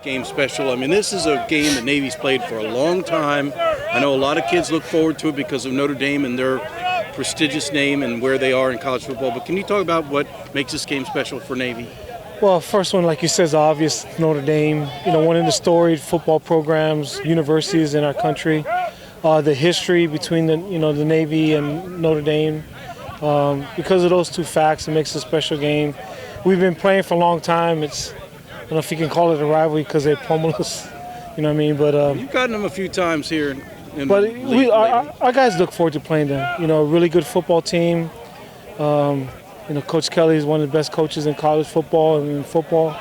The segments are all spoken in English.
Game special. I mean, this is a game that Navy's played for a long time. I know a lot of kids look forward to it because of Notre Dame and their prestigious name and where they are in college football. But can you talk about what makes this game special for Navy? Well, first one, like you said, is obvious. Notre Dame, one of the storied football programs, universities in our country. The history between the Navy and Notre Dame. Because of those two facts, it makes it a special game. We've been playing for a long time. I don't know if you can call it a rivalry because they pummel us. You know what I mean? But you've gotten them a few times here. Our guys look forward to playing them. A really good football team. Coach Kelly is one of the best coaches in college football and in football.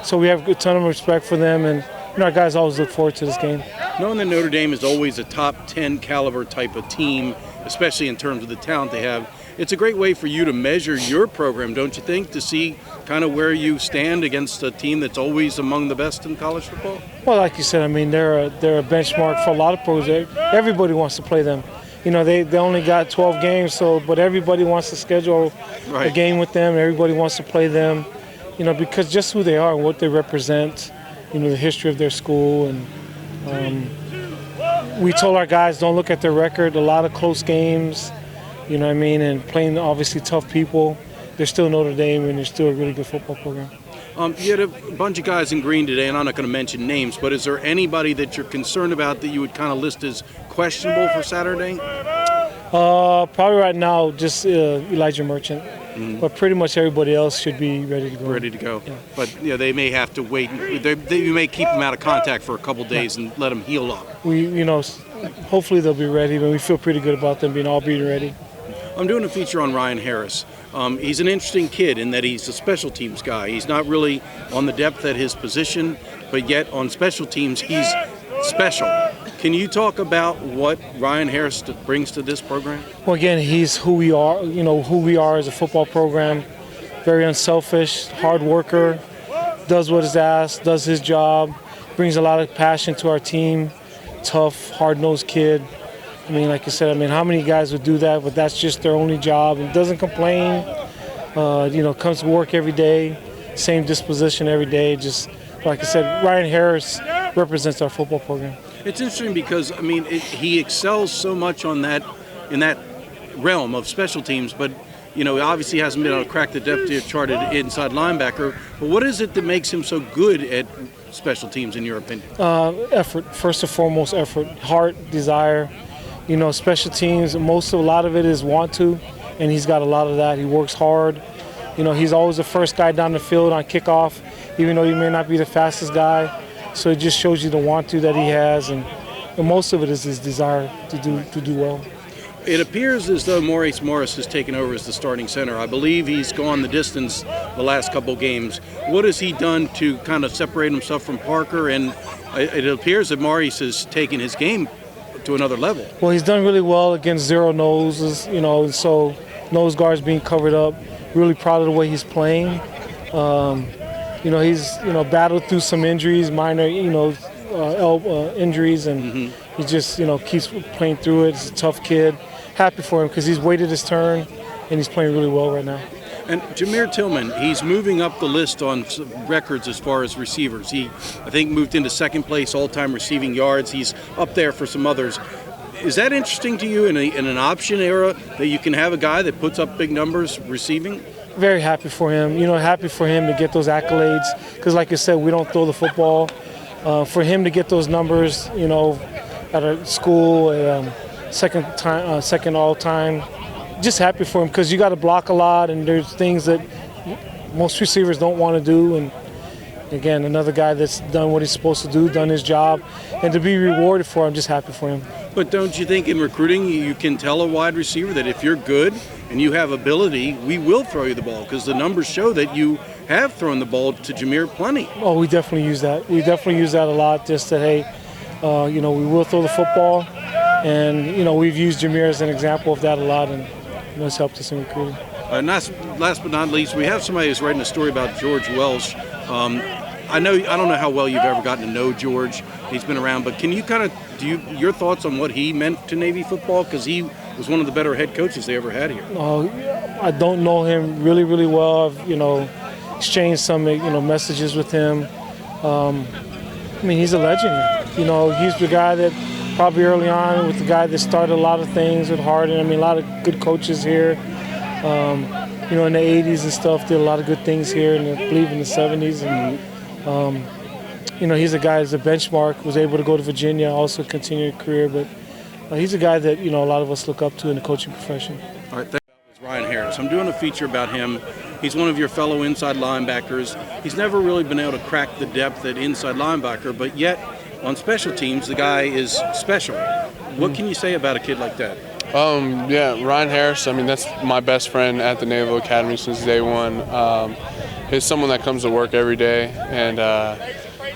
So we have a ton of respect for them, and our guys always look forward to this game. Knowing that Notre Dame is always a top 10 caliber type of team, especially in terms of the talent they have, it's a great way for you to measure your program, don't you think, to see kind of where you stand against a team that's always among the best in college football? Well, like you said, I mean, they're a benchmark for a lot of programs. Everybody wants to play them. They only got 12 games, but everybody wants to schedule a game with them. Everybody wants to play them, because just who they are and what they represent, the history of their school. And we told our guys, don't look at their record. A lot of close games, and playing obviously tough people. They're still Notre Dame, and they're still a really good football program. You had a bunch of guys in green today, and I'm not going to mention names, but is there anybody that you're concerned about that you would kind of list as questionable for Saturday? Probably right now, just Elijah Merchant. Mm-hmm. But pretty much everybody else should be ready to go. Ready to go. Yeah. But they may have to wait. You may keep them out of contact for a couple days and let them heal up. Hopefully they'll be ready, but we feel pretty good about them being ready. I'm doing a feature on Ryan Harris. He's an interesting kid in that he's a special teams guy. He's not really on the depth at his position, but yet on special teams he's special. Can you talk about what Ryan Harris brings to this program? Well, again, he's who we are, who we are as a football program. Very unselfish, hard worker, does what is asked, does his job, brings a lot of passion to our team. Tough, hard-nosed kid. I mean, like I said, how many guys would do that, but that's just their only job, and doesn't complain, comes to work every day, same disposition every day. Just like I said, Ryan Harris represents our football program. It's interesting because, he excels so much in that realm of special teams, but, obviously hasn't been able to crack the depth chart at inside linebacker. But what is it that makes him so good at special teams, in your opinion? Effort, first and foremost, effort, heart, desire. Special teams, a lot of it is want to, and he's got a lot of that. He works hard. He's always the first guy down the field on kickoff, even though he may not be the fastest guy. So it just shows you the want to that he has, and most of it is his desire to do well. It appears as though Maurice Morris has taken over as the starting center. I believe he's gone the distance the last couple games. What has he done to kind of separate himself from Parker? And it appears that Maurice has taken his game to another level. Well, he's done really well against zero noses, and so nose guards being covered up. Really proud of the way he's playing. He's battled through some injuries, minor elbow injuries, and he just keeps playing through it. He's a tough kid. Happy for him because he's waited his turn, and he's playing really well right now. And Jameer Tillman, he's moving up the list on records as far as receivers. He, I think, moved into second place all-time receiving yards. He's up there for some others. Is that interesting to you in an option era that you can have a guy that puts up big numbers receiving? Very happy for him. Happy for him to get those accolades because, like I said, we don't throw the football. For him to get those numbers, at a school, second all-time. Just happy for him because you got to block a lot, and there's things that most receivers don't want to do. And again, another guy that's done what he's supposed to do, done his job, and to be rewarded for it, I'm just happy for him. But don't you think in recruiting you can tell a wide receiver that if you're good and you have ability, we will throw you the ball because the numbers show that you have thrown the ball to Jameer plenty. Oh, we definitely use that. We definitely use that a lot. Just that, hey, we will throw the football, and we've used Jameer as an example of that a lot, and it's helped us in recruiting. Last but not least, we have somebody who's writing a story about George Welsh. I don't know how well you've ever gotten to know George. He's been around, but can you your thoughts on what he meant to Navy football? Because he was one of the better head coaches they ever had here. I don't know him really, really well. I've exchanged some messages with him. I mean, he's a legend. You know, he's the guy that probably early on was the guy that started a lot of things with Harden. I mean, a lot of good coaches here. You know, in the 80s and stuff, did a lot of good things here, and I believe in the 70s. And, you know, he's a guy that's a benchmark, was able to go to Virginia, also continue a career. But he's a guy that, you know, a lot of us look up to in the coaching profession. All right, thank you. Ryan Harris. I'm doing a feature about him. He's one of your fellow inside linebackers. He's never really been able to crack the depth at inside linebacker, but yet on special teams, the guy is special. What can you say about a kid like that? Yeah, Ryan Harris, I mean, that's my best friend at the Naval Academy since day one. He's someone that comes to work every day and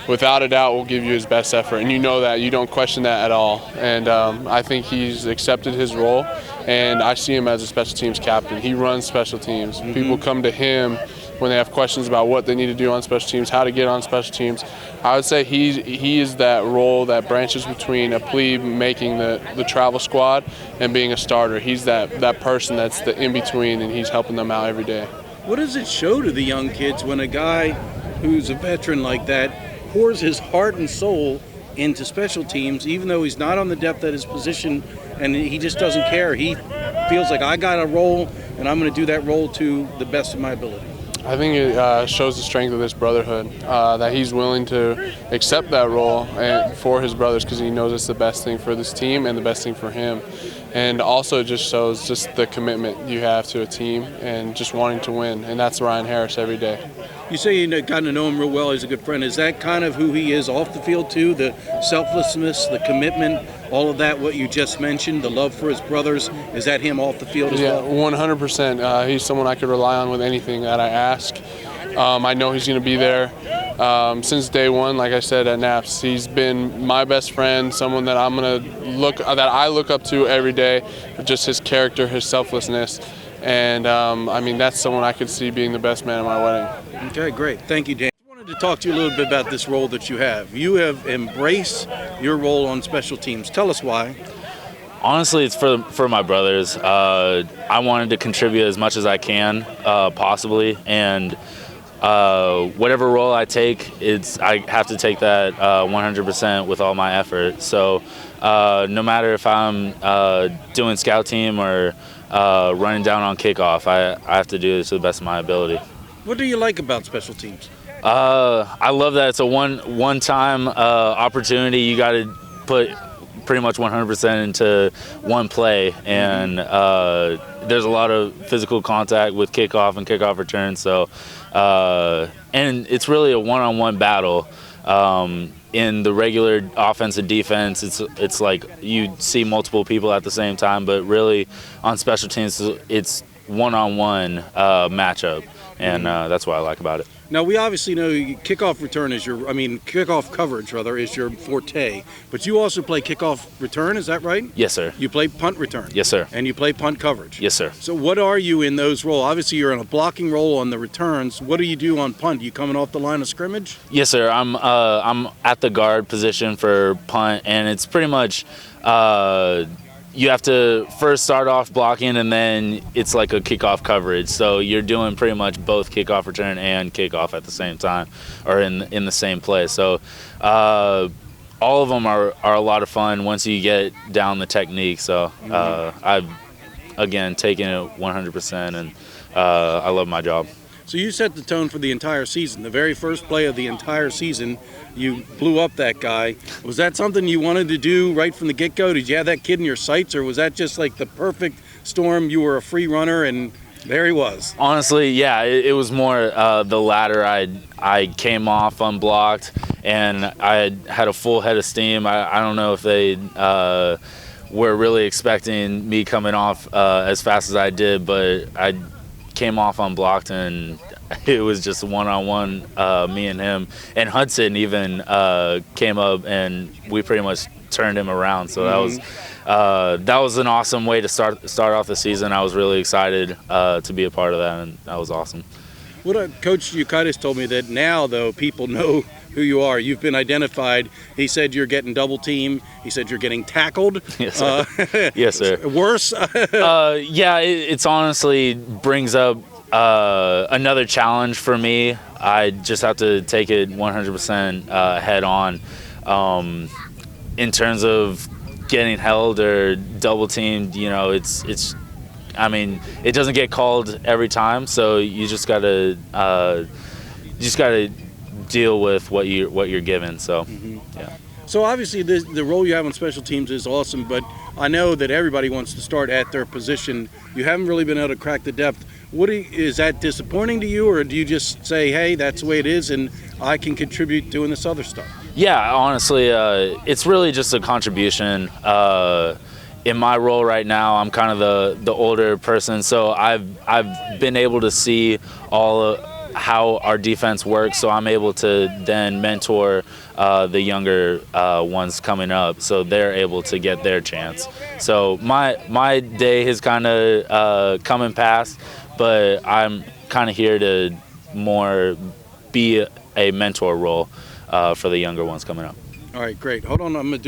without a doubt will give you his best effort. And you know that. You don't question that at all. And I think he's accepted his role, and I see him as a special teams captain. He runs special teams. Mm-hmm. People come to him when they have questions about what they need to do on special teams, how to get on special teams. I would say he is that role that branches between a plebe making the travel squad and being a starter. He's that person that's the in-between, and he's helping them out every day. What does it show to the young kids when a guy who's a veteran like that pours his heart and soul into special teams, even though he's not on the depth at his position, and he just doesn't care? He feels like, I got a role, and I'm going to do that role to the best of my ability. I think it shows the strength of this brotherhood, that he's willing to accept that role for his brothers because he knows it's the best thing for this team and the best thing for him. And also it just shows just the commitment you have to a team and just wanting to win, and that's Ryan Harris every day. You say you've gotten to know him real well. He's a good friend. Is that kind of who he is off the field too? The selflessness, the commitment, all of that, what you just mentioned, the love for his brothers, is that him off the field as well? Yeah, 100%. He's someone I could rely on with anything that I ask. I know he's going to be there since day one. Like I said at Naps, he's been my best friend, someone that I look up to every day. Just his character, his selflessness, and I mean that's someone I could see being the best man at my wedding. Okay, great. Thank you, Dan. I wanted to talk to you a little bit about this role that you have. You have embraced your role on special teams. Tell us why. Honestly, it's for my brothers. I wanted to contribute as much as I can, possibly, and whatever role I take, I have to take that 100% with all my effort. So no matter if I'm doing scout team or running down on kickoff, I have to do it to the best of my ability. What do you like about special teams? I love that it's a one-time opportunity. You got to put pretty much 100% into one play, and there's a lot of physical contact with kickoff and kickoff return. So, and it's really a one-on-one battle. In the regular offense and defense, it's like you see multiple people at the same time, but really on special teams, it's one-on-one matchup, and that's what I like about it. Now, we obviously know kickoff coverage is your forte, but you also play kickoff return, is that right? Yes, sir. You play punt return? Yes, sir. And you play punt coverage? Yes, sir. So what are you in those roles? Obviously, you're in a blocking role on the returns. What do you do on punt? You coming off the line of scrimmage? Yes, sir. I'm at the guard position for punt, and it's pretty much you have to first start off blocking, and then it's like a kickoff coverage. So you're doing pretty much both kickoff return and kickoff at the same time, or in the same play. So all of them are a lot of fun once you get down the technique. So I've, again, taken it 100%, and I love my job. So you set the tone for the entire season. The very first play of the entire season, you blew up that guy. Was that something you wanted to do right from the get-go? Did you have that kid in your sights, or was that just like the perfect storm? You were a free runner, and there he was. Honestly, yeah, it was more the latter. I came off unblocked, and I had a full head of steam. I don't know if they were really expecting me coming off as fast as I did, but I came off unblocked, and it was just one-on-one, me and him. And Hudson even came up, and we pretty much turned him around. So that was an awesome way to start off the season. I was really excited to be a part of that, and that was awesome. Coach Yukaitis told me that now, though, people know who you are. You've been identified. He said you're getting double teamed. He said you're getting tackled. Yes, sir. Yes, sir. Worse? Yeah, it's honestly brings up another challenge for me. I just have to take it 100% head on. In terms of getting held or double teamed, it's. I mean, it doesn't get called every time, so you just gotta deal with what you're given. So, yeah. So obviously the role you have on special teams is awesome, but I know that everybody wants to start at their position. You haven't really been able to crack the depth. Is that disappointing to you, or do you just say, hey, that's the way it is, and I can contribute doing this other stuff? Yeah, honestly, it's really just a contribution. In my role right now, I'm kind of the older person, so I've been able to see all how our defense works, so I'm able to then mentor the younger ones coming up, so they're able to get their chance. So my day has kind of come and passed, but I'm kind of here to more be a mentor role for the younger ones coming up. All right, great. Hold on, I'm going to do